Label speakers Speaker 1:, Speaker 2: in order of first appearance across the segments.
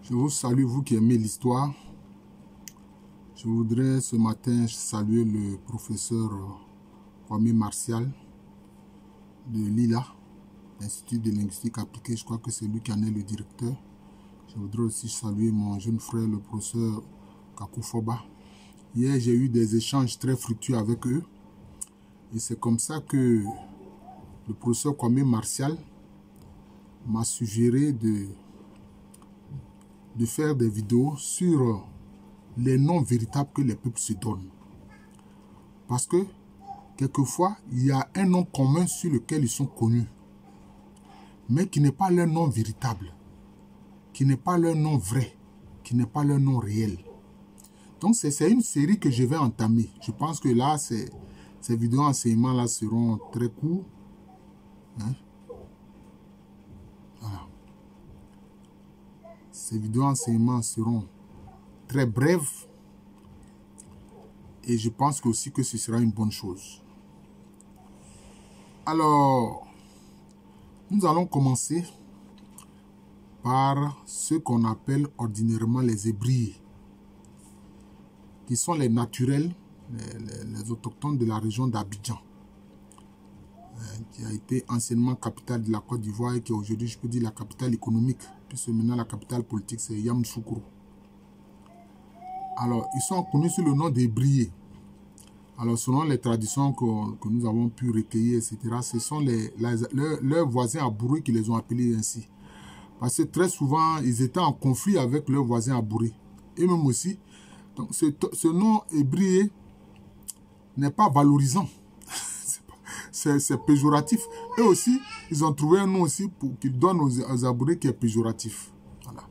Speaker 1: Je vous salue, vous qui aimez l'histoire. Je voudrais ce matin saluer le professeur Kwame Martial de l'ILA, l'Institut de linguistique appliquée. Je crois que c'est lui qui en est le directeur. Je voudrais aussi saluer mon jeune frère, le professeur Kakufoba. Hier, j'ai eu des échanges très fructueux avec eux. Et c'est comme ça que le professeur Kwame Martial m'a suggéré de faire des vidéos sur les noms véritables que les peuples se donnent. Parce que, quelquefois, il y a un nom commun sur lequel ils sont connus, mais qui n'est pas leur nom véritable, qui n'est pas leur nom vrai, qui n'est pas leur nom réel. Donc, c'est une série que je vais entamer. Je pense que là, ces vidéos enseignements-là seront très courts. Hein? Voilà. Ces vidéos enseignements seront très brèves et je pense aussi que ce sera une bonne chose. Alors, nous allons commencer par ce qu'on appelle ordinairement les Hébriers, qui sont les naturels, les autochtones de la région d'Abidjan, qui a été anciennement capitale de la Côte d'Ivoire et qui est aujourd'hui, je peux dire, la capitale économique, puisque maintenant la capitale politique c'est Yamoussoukro. Alors, ils sont connus sous le nom d'Hébriers. Alors, selon les traditions que nous avons pu recueillir, etc., ce sont leurs voisins abourés qui les ont appelés ainsi. Parce que très souvent, ils étaient en conflit avec leurs voisins abourés. Et même aussi, donc, ce nom Hébrier n'est pas valorisant. C'est péjoratif. Eux aussi, ils ont trouvé un nom aussi pour qu'ils donnent aux abourés qui est péjoratif. Voilà.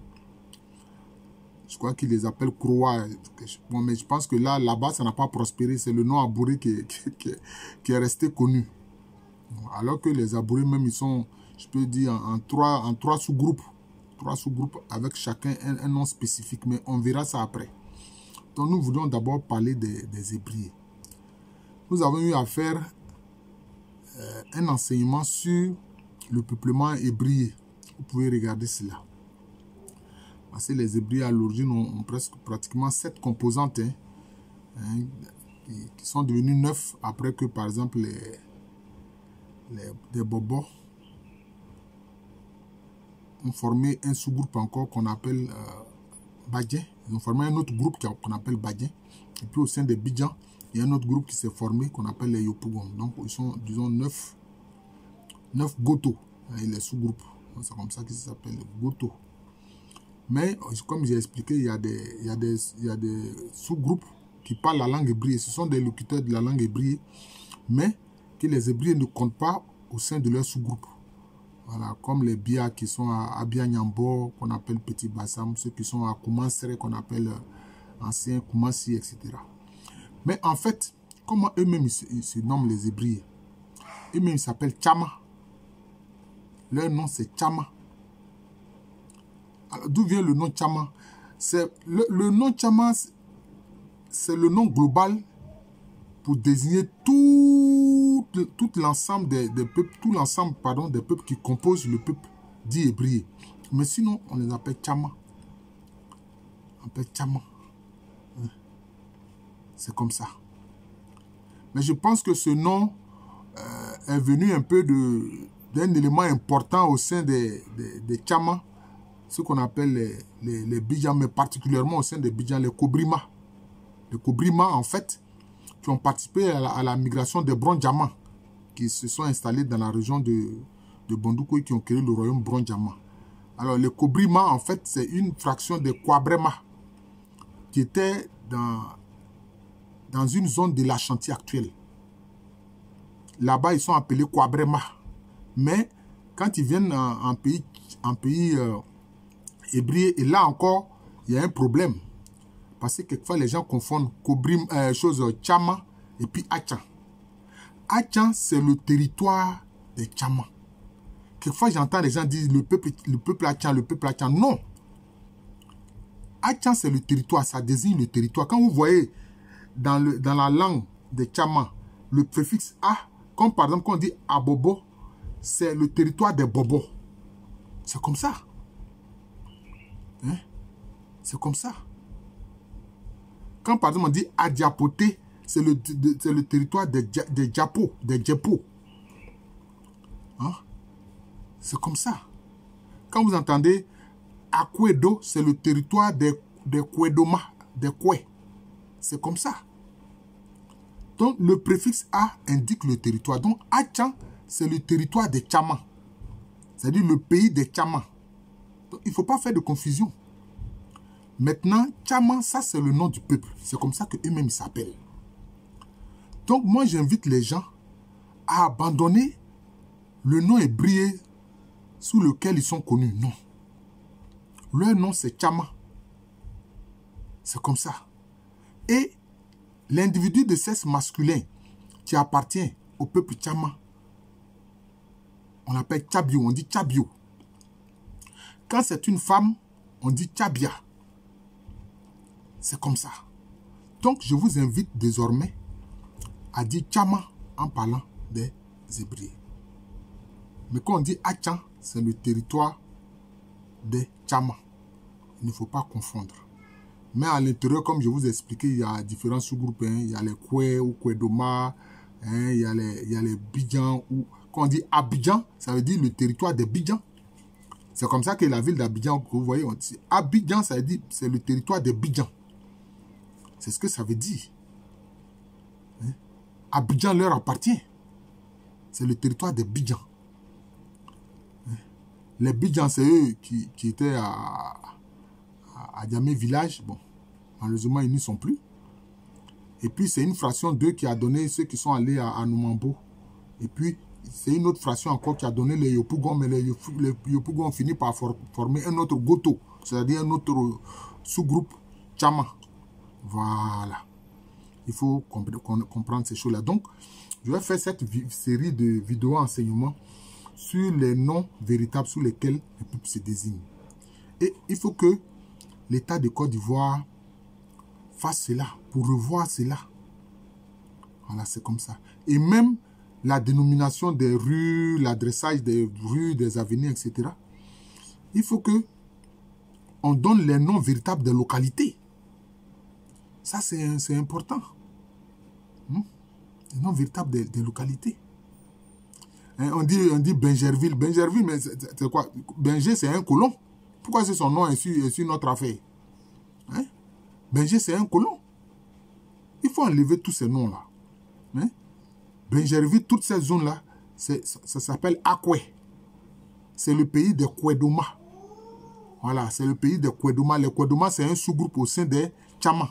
Speaker 1: Je crois qu'ils les appellent Croix. Bon, mais je pense que là-bas, ça n'a pas prospéré. C'est le nom abouré qui est resté connu. Alors que les abourés, même, ils sont, je peux dire, en trois sous-groupes. 3 sous-groupes avec chacun un nom spécifique. Mais on verra ça après. Donc, nous voulons d'abord parler des Hébriers. Nous avons eu à faire un enseignement sur le peuplement hébreu. Vous pouvez regarder cela. Parce que les Hébriers à l'origine ont pratiquement 7 composantes qui sont devenues 9 après que par exemple les Bobos ont formé un sous-groupe encore qu'on appelle Badien. Ils ont formé un autre groupe qu'on appelle Badien. Et puis au sein des Bidjan, il y a un autre groupe qui s'est formé qu'on appelle les Yopougon. Donc ils sont, disons, 9 Goto, les sous-groupes. C'est comme ça qu'ils s'appellent, Goto. Mais comme j'ai expliqué, il y a des sous-groupes qui parlent la langue hébreu. Ce sont des locuteurs de la langue hébreu, mais que les Hébriers ne comptent pas au sein de leur sous-groupe. Voilà, comme les Bia qui sont à Abia-Nyambo, qu'on appelle Petit Bassam, ceux qui sont à Koumansere, qu'on appelle Ancien Koumansi, etc. Mais en fait, comment eux-mêmes ils se nomment les Hébriers? Eux-mêmes ils s'appellent Tchama. Leur nom c'est Tchama. D'où vient le nom Tchama? Le nom Tchama, c'est le nom global pour désigner tout l'ensemble des peuples, des peuples qui composent le peuple dit hébreu. Mais sinon, on les appelle Tchama. On appelle Tchama. C'est comme ça. Mais je pense que ce nom est venu un peu d'un élément important au sein des Tchama, ce qu'on appelle les Bidjan, mais particulièrement au sein des Bidjan, les Kobrima. Les Kobrima, en fait, qui ont participé à la migration des Bron-Diamants, qui se sont installés dans la région de Bondoukou et qui ont créé le royaume Bron-Diamant. Alors, les Kobrima, en fait, c'est une fraction des Kwabrema, qui était dans une zone de l'Ashanti actuelle. Là-bas, ils sont appelés Kwabrema. Mais quand ils viennent en pays hébreu, et là encore, il y a un problème. Parce que quelquefois, les gens confondent Tchama et puis Achan. Achan, c'est le territoire des Tchama. Quelquefois, j'entends les gens dire le peuple Achan, le peuple Achan. Non. Achan, c'est le territoire, ça désigne le territoire. Quand vous voyez dans la langue des Tchama, le préfixe A, comme par exemple quand on dit Abobo, c'est le territoire des Bobos. C'est comme ça. Hein? C'est comme ça. Quand par exemple on dit Adiapoté, c'est le territoire des Djapo, des Djepo. Hein? C'est comme ça. Quand vous entendez Akwedo, c'est le territoire des Kwedoma, des Kwe. C'est comme ça. Donc le préfixe A indique le territoire. Donc Achan, c'est le territoire des Tchaman. C'est-à-dire le pays des Tchaman. Donc il ne faut pas faire de confusion. Maintenant, Tchaman, ça c'est le nom du peuple. C'est comme ça qu'eux-mêmes s'appellent. Donc moi j'invite les gens à abandonner le nom hébreu sous lequel ils sont connus. Non. Leur nom c'est Tchaman. C'est comme ça. Et l'individu de sexe masculin qui appartient au peuple Tchaman, on l'appelle Tchabio, on dit Tchabio. Quand c'est une femme, on dit Tchabia. C'est comme ça. Donc, je vous invite désormais à dire Tchaman en parlant des Hébreux. Mais quand on dit Achan, c'est le territoire des Tchaman. Il ne faut pas confondre. Mais à l'intérieur, comme je vous ai expliqué, il y a différents sous-groupes. Hein. Il y a les Kwe ou Kwedoma, hein. Il y a les Bidjan. Quand on dit Abidjan, ça veut dire le territoire des Bidjan. C'est comme ça que la ville d'Abidjan, que vous voyez, on dit Abidjan, ça veut dire c'est le territoire des Bidjan. C'est ce que ça veut dire. Hein? Abidjan leur appartient. C'est le territoire des Bidjan. Hein? Les Bidjan, c'est eux qui étaient à Diamé village. Bon, malheureusement, ils n'y sont plus. Et puis, c'est une fraction d'eux qui a donné ceux qui sont allés à Numambo. Et puis, c'est une autre fraction encore qui a donné les Yopougon, mais les Yopougon ont fini par former un autre Goto, c'est-à-dire un autre sous-groupe Tchaman. Voilà. Il faut comprendre ces choses-là. Donc, je vais faire cette série de vidéos enseignements sur les noms véritables sous lesquels les peuples se désignent. Et il faut que l'État de Côte d'Ivoire fasse cela, pour revoir cela. Voilà, c'est comme ça. Et même la dénomination des rues, l'adressage des rues, des avenues, etc. Il faut que on donne les noms véritables des localités. Ça, c'est important. Les noms véritables des localités. Hein, on dit Benjerville. Benjerville, mais c'est quoi? Benger, c'est un colon. Pourquoi c'est son nom est sur notre affaire? Hein? Benger, c'est un colon. Il faut enlever tous ces noms-là. Hein? Benjerville, toutes ces zones-là, ça s'appelle Akwe. C'est le pays des Kwedoma. Voilà, c'est le pays des Kwedoma. Les Kwedoma, c'est un sous-groupe au sein des Tchaman.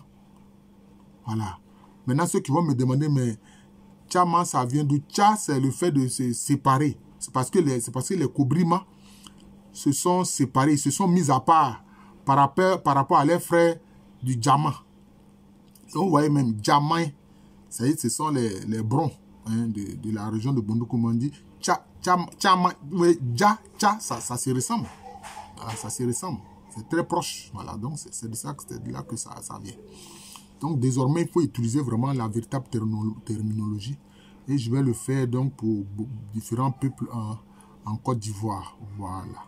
Speaker 1: Voilà. Maintenant, ceux qui vont me demander, mais Tchaman, ça vient d'où? Tcha, c'est le fait de se séparer. C'est parce que les Kobrima se sont séparés, ils se sont mis à part par rapport à leurs frères du Djama. Donc, vous voyez même, Djama, ce sont les Brons, hein, de la région de Bondoukoumandi. Tcha, ça se ressemble. Voilà, ça se ressemble. C'est très proche. Voilà, donc c'est de là que ça vient. Donc désormais, il faut utiliser vraiment la véritable terminologie. Et je vais le faire donc pour différents peuples en Côte d'Ivoire. Voilà.